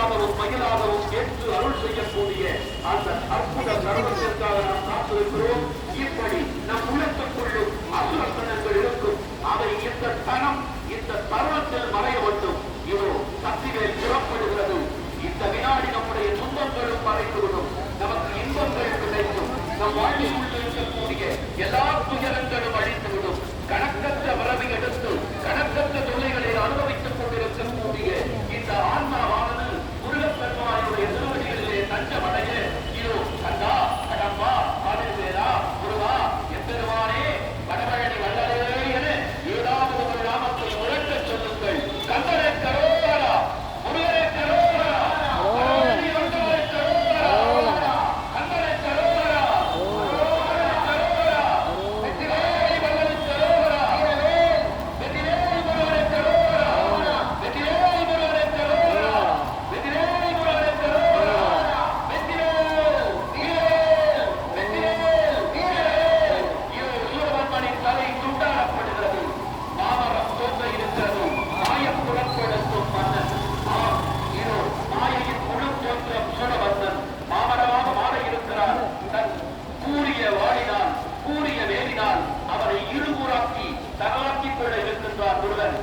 வேலாகவும் மயிலாகவும் ஏற்று அருள் செய்யக்கூடிய அந்த அற்புத தருணத்திற்காக நாம் காத்திருக்கிறோம். இப்படி நம் உள்ளத்துக்குள்ளும் அசுரத்தனங்கள் இருக்கும். அவை இந்த தனம் இந்த தருணத்தில் மறைய வேண்டும். இதோ சக்திகள் புறப்படுகிறது. இந்த வினாடி நம்முடைய துன்பங்களும் மறைந்துவிடும். நமக்கு இன்பங்கள் கிடைக்கும். நம் வாழ்வில் இருக்கக்கூடிய எல்லா துயரங்களும் அழிந்துவிடும். கணக்கற்ற வரவை எடுத்து கணக்கற்ற தொல்லைகளை அனுபவித்துக் கொண்டிருக்கக்கூடிய இந்த ஆன்மாவானது முருகப்பெருமானுடைய திருவடிகளிலே தஞ்சமடைய இதோ கண்டா கடம்பா ஆதிவேரா முருகா எம்பெருமானே வடபழனி வல்லலே என ஏதாவது ஒரு நாமத்தை முழக்க சொல்லுங்கள். கந்தரை கரோகரா முருகரை கரோகரா கந்தரை கரோகரா கந்தரை கரோகரா அவரை இருமுறாக்கி தகலாக்கிக் கொள்ள இருக்கின்றார் முருகன்.